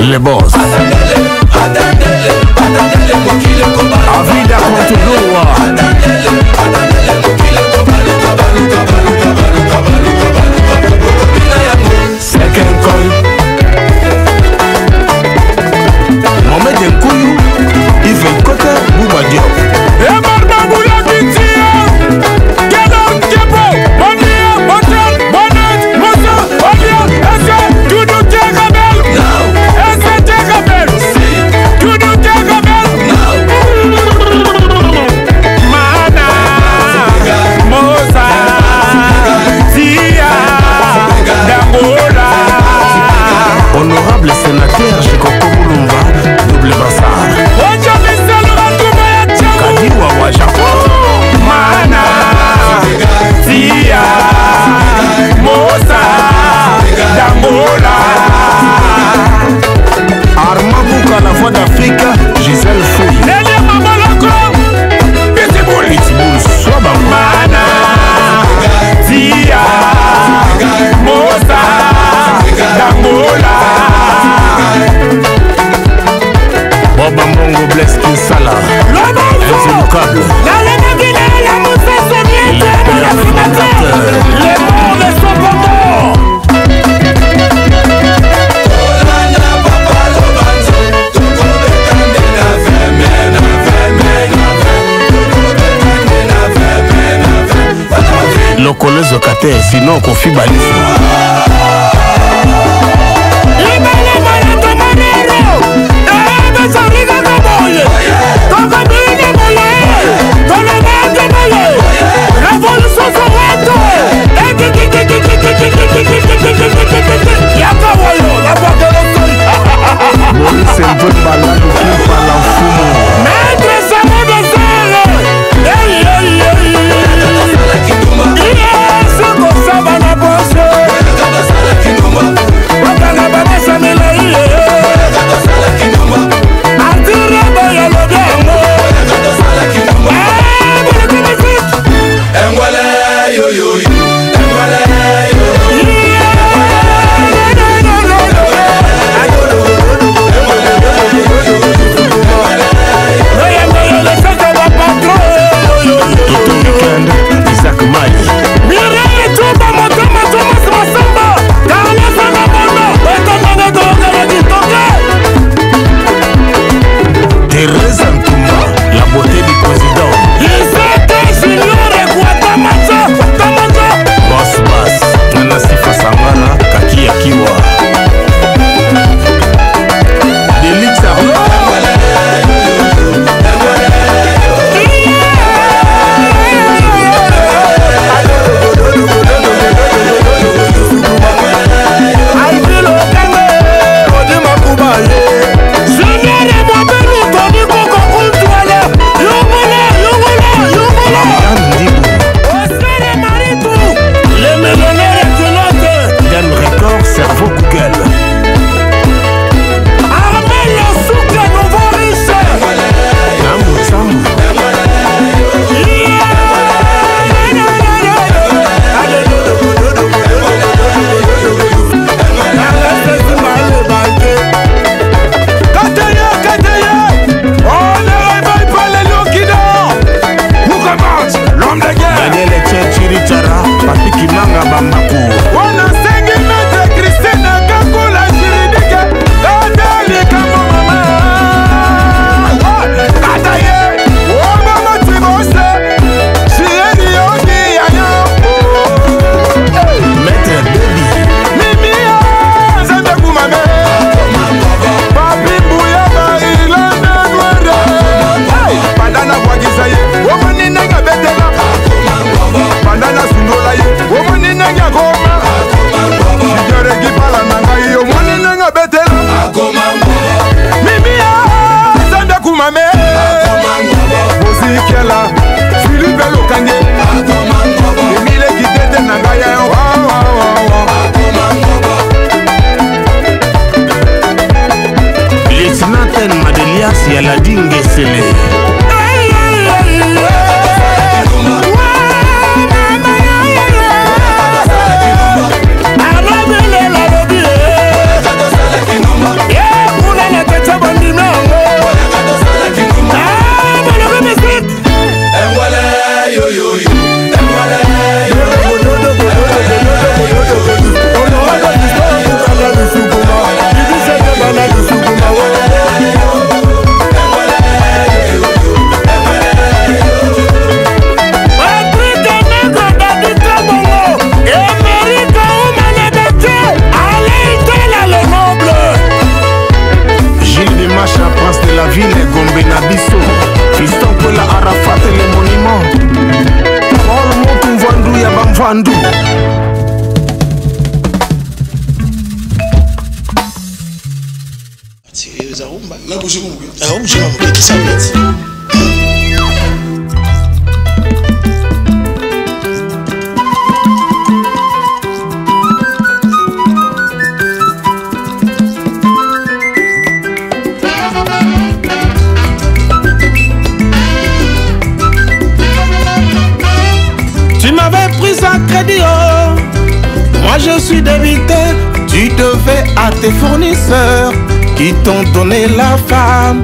Les boss Avida Kontuloa Second call Mohamed Nkouyou Yves Kota Bouba Diop Honorable sénateur Jikoko Moulumba, double brassard. Kadiwa Wajako Mana Tia Mosa Dangola Armand Bouka, la voix d'Afrique, Gisèle Fouille. Nelly Mamaloko Pitbull Swaba Mana Tia Mosa Dangola Boba Mongo Bless Kinsala Inzoukable les morts ne sont pas morts. Lokolezo kate sinon kofi balifu Fandu. Tu m'avais pris à crédit, oh. Moi je suis débité. Tu devais à tes fournisseurs qui t'ont donné la femme.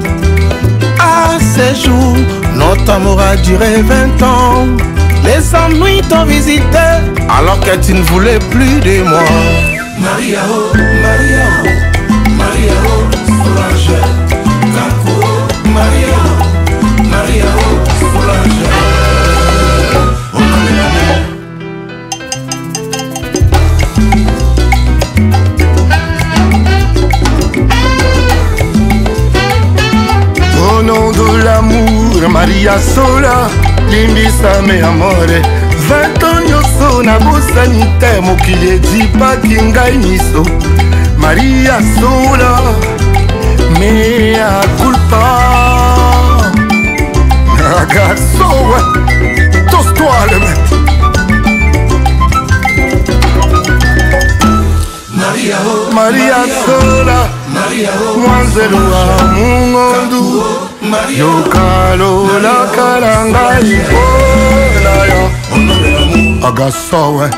À ces jours, notre amour a duré 20 ans. Les ennuis t'ont visité alors que tu ne voulais plus de moi. Maria oh, Maria oh, Maria oh, Solange Kanko, Maria oh, Maria oh, Solange. Au nom de l'amour, Maria Sola, limbisa me amore. 20 ans nyonso na bosani te mokili edipaki ngai miso. Maria Sola, mea culpa. Agasowe, tose-toi le maître. Maria oh, Maria Sola, Maria oh, mwanzelu wa mungondu. Yokalola kalanga ipola ya Agasowe.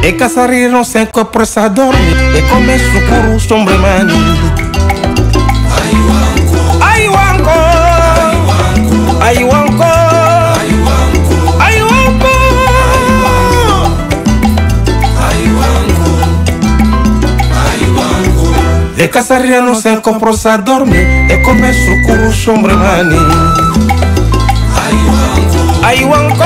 E casariram sem compressa dorme e come sucuru sombremani. Ai wanko, ai wanko, ai wanko, e casariram sem compressa dorme e come sucuru sombremani. Ai wanko.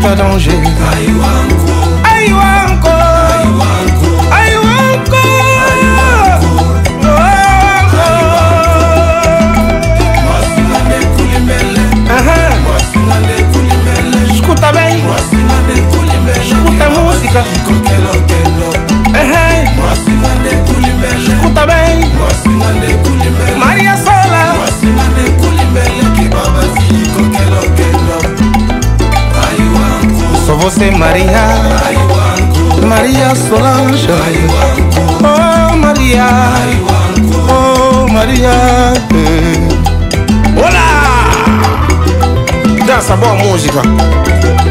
Pas danger. Ai wanko, ai wanko, ai wanko, escuta bem, escuta a música, escuta bem, Maria Sola. Só você, Maria, Maria Solange. Oh Maria, oh Maria. Olá! Dança boa música.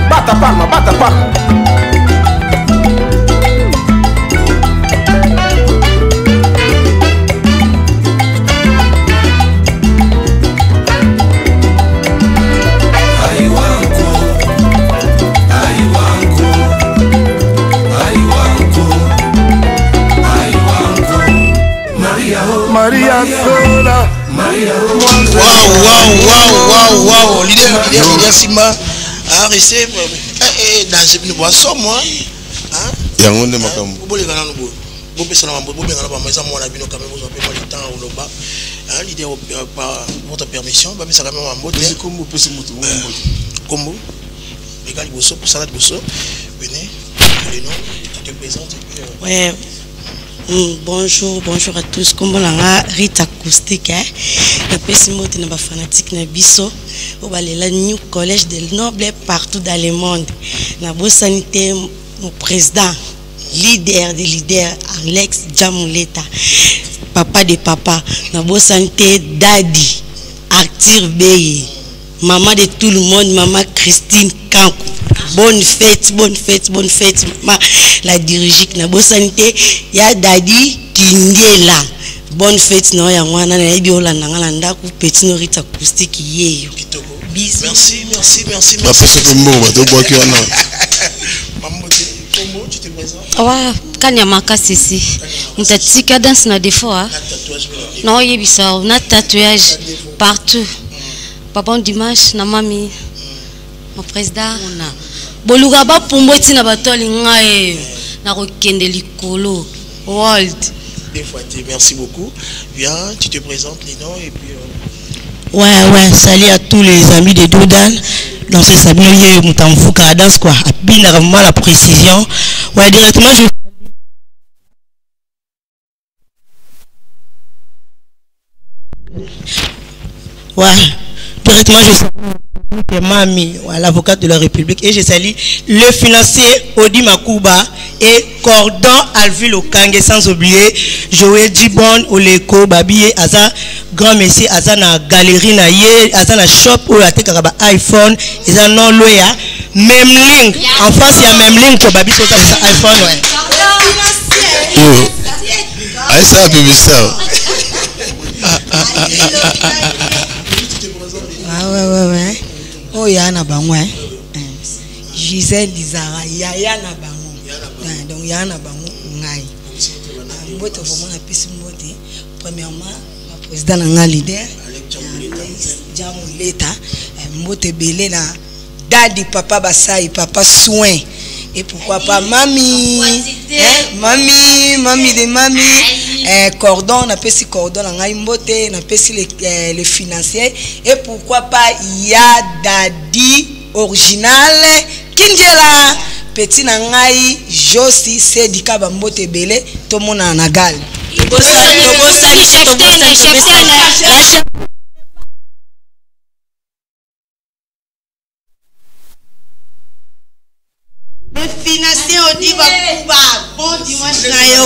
Bata palma, bata palma. Maria Sola, Waouh, leader Simba a reçu dans une boisson moi. Yango nde makambo. Boleka na nubo. Bopesa na mambo, bobengana ba maison mwana bino quand même vous avez pas le temps ou loba. L'idée, par votre permission, mais ça va même en mode. C'est combo, Combo. Égal, Bosso, pour Salade Bosso. Venez, les noms, tu te présentes. Ouais. Bonjour à tous. Comme on a Rita Acoustique, la pessimité n'est pas fanatique, n'a biso. On va aller la New Collège de Noble partout dans le monde. La bonne sanité, mon président, leader des leaders, Alex Jamuleta, papa de papa. La bonne sanité, Daddy, Arthur Beye, maman de tout le monde, maman Christine Kankou. Bonne fête, la dirigique na bonne sanité, ya Daddy Kindela. Bonne fête, non, ya mwana na ebi olanda ngala ku petit Rita Acoustique yeyo. Merci. Maman, comment tu te présentes? Ouais, Kanyamaka Sissi. On t'a dit que danse na des fois. Non, il y a bizarre, on a tatouage partout. Papa dimanche na mami. Mon président on a boluga ba pomboti na batoli ngai na kokende likolo world. Des fois, merci beaucoup. Viens, tu te présentes les noms et puis Ouais, salut à tous les amis de Doudan. Dans ce sablier Moutamfouka danse quoi. À bien vraiment la précision. Ouais, directement je Mami, l'avocate de la République, et je salue le financier Odi Makuba et Cordon Alvil Okange, sans oublier Joël Djibon Oleko Babi Aza grand messie Aza na galerie na ye Aza na shop où la tekaraba iPhone et ça non loya même link en face il y a même link pour Babi sur ça iPhone ouais. I saw baby ça. Ouais. Oh yana bango Gisèle Lizara yana bango donc yana bango ngai mbote vraiment na pisi mbote premièrement la président na leader Jamuleta mbote belé na Daddy papa Basai papa soin et pourquoi pas mami cordon na pesi cordon na ngai mbote na pesi les financiers et pourquoi pas ya Daddy original Kindela petit na ngai Josi Sedika bambote belé to mona na gal le financier Odi Bakuba bon dimanche na yo.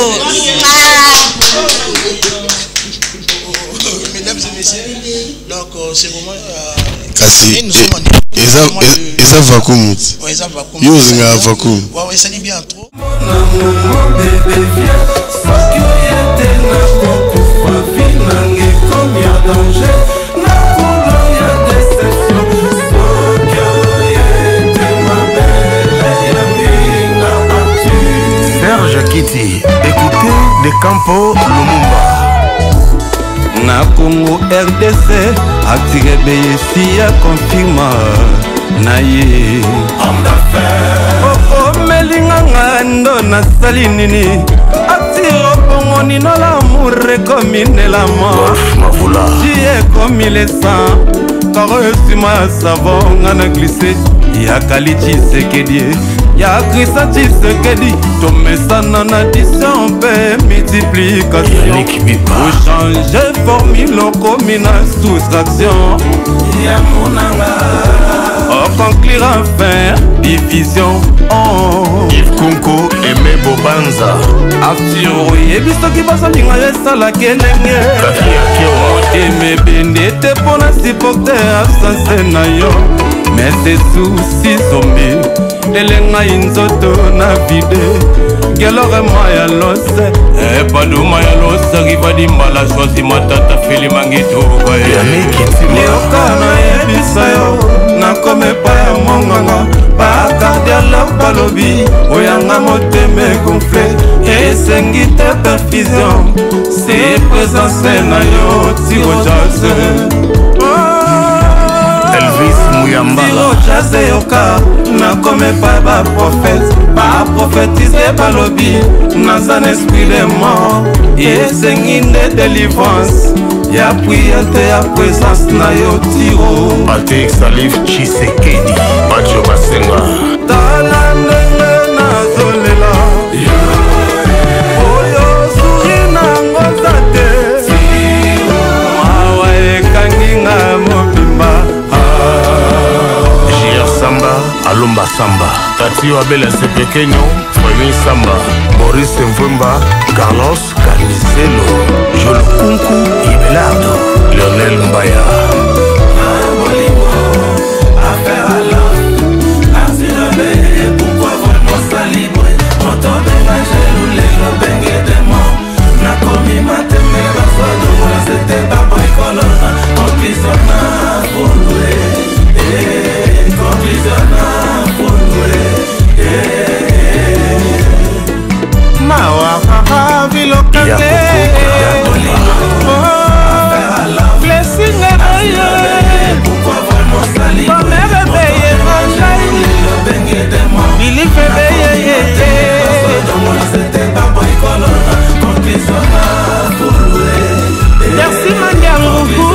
Mesdames et messieurs, donc c'est vraiment Kasi eza vacuum. Ouais, eza vacuum. Using a vacuum. Ouais, ça dit bien trop. Serge Kiti, écoutez de Campo Lumumba. Na Congo RDC, attiré BSI à confirma naye. Oh melinga ngando na salinini. Attire bongo ni no l'amour comme la mort. J'y ai commis les sangs. Caresse ma savon ngana glissé. Ya Kalichi Sekedi. Ya Christian Tshisekedi, Tomesana na addition paix multiplication. Pour changer formule comme une soustraction. Oh, conclure enfin, division. Yves Kunko, Aimé Bobanza. Assure, yebiso ki basalinga yesala kelenge. Aimé Bende te pona supporter absence na yo. Mais tes soucis sommet. Elenga inzoto na vide Gelore maya lose Paluma ya lose Rivadi mbala choisi matata fili mangito Neokana yebisa yo Nakome pa ya monganga Bakadia balobi Oyanga moteme gonflé Esengi te perfusion Si présence na yo Tiro jazz Elvis Muyambala Jazz yoka na comme pas prophétiser balobi dans un esprit de mort et c'est une délivrance ya puyante ya présence na yo tiro Patrick Salif Chisekedi Bacho Basenga tala ndenge nazolela oyo suri nango zate mawa ekanginga mobimba J.R. Samba Alumba Samba Tati Wabela Sepekenyo Femi Samba Maurice Mvumba Carlos Carnicelo Jolo Kunku Ibelardo Lionel Mbaya Affaire à l'homme, Artine pourquoi vraiment ça libre? Montant de ma gelule, le bengue des morts. N'a commis ma teme, la foi de moi, c'était pas bricole. Conclusionna pour louer, conclusionna pour louer. Mawa vilokande blessing ébeye Bomère ébeye Bilif ébeye Merci Mandiangoku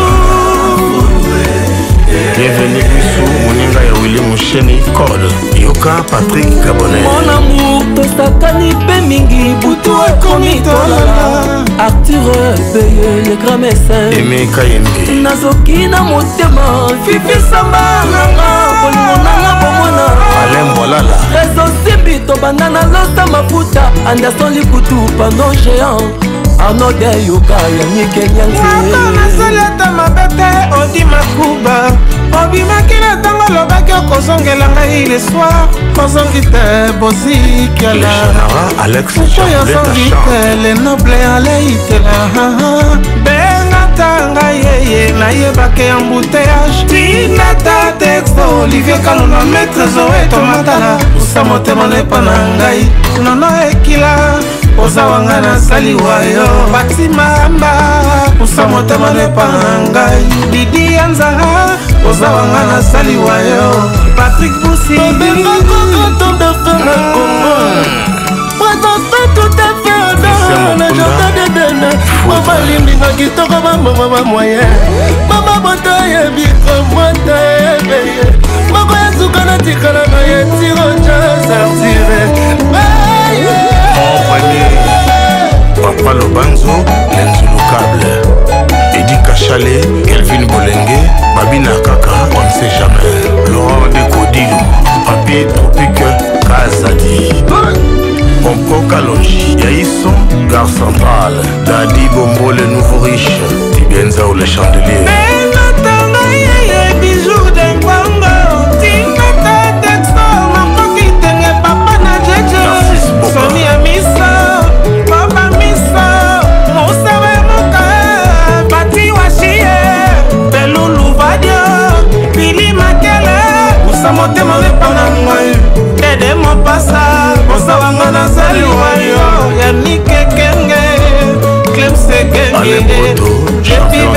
Bienvenue Bissou Moninga ya Willy Moucheni Code Yoka Patrick Gabonais Mon amour tosakani pe mingi butu ekomi tolala Arthur Beye le grand médecin Aimé Kayembe nazoki na motema Fifi Samba nanga bolingo nanga bomona Alain Bolala Rezo simbi tobanda na losa mafuta Anderson Likutu pano géant Arnaud de Yoka ya Nike Nyanzi Nako nasaleta mabete odi makuba obimaki na ntango olobaki okozongela ngai le soir kozongi te bozikiala oyo ozongi te le noble aleitela bengata ngai yeye nayebake ya mbuteyage tinata texto olivier kaluna maître zoe tomatala usa motema nepa na ngai nono ekila oza wanga nasali wayo batimamba usa motema nepa na ngai didi ya nzanga oza wanga nasali wayo Patrick Boussi Bébé Coco ton parfum na Congo Présence tout à fait adoré na jardin d'Eden Mama limbinga kitoko bamboma moyen Mama bota yebi komwata ebeye Moko ya suka na tikala na ye tiro nja sartire Mon premier Papa Lobanzo Lenzulu Cable Edi Kachale Kelvin Bolenge Babina Kaka on ne sait jamais Laurent de Kodilou Papier Tropique Kazadi Pompo Kalonji Yaïson Gare Centrale Dadi Bombo le nouveau riche Tibienza ou les chandeliers Bengatanga yeye bijou d'engwango Tingata texto makoki tenge papa na jeje Somi ya misa Papa misa Mosawe muka Bati washie Belulu vadio Pili makele Usa motema wepana mwayu Dede mopasa Osa wanga na sali wayo Yanike kenge Clem sekenge Alain Boto Champion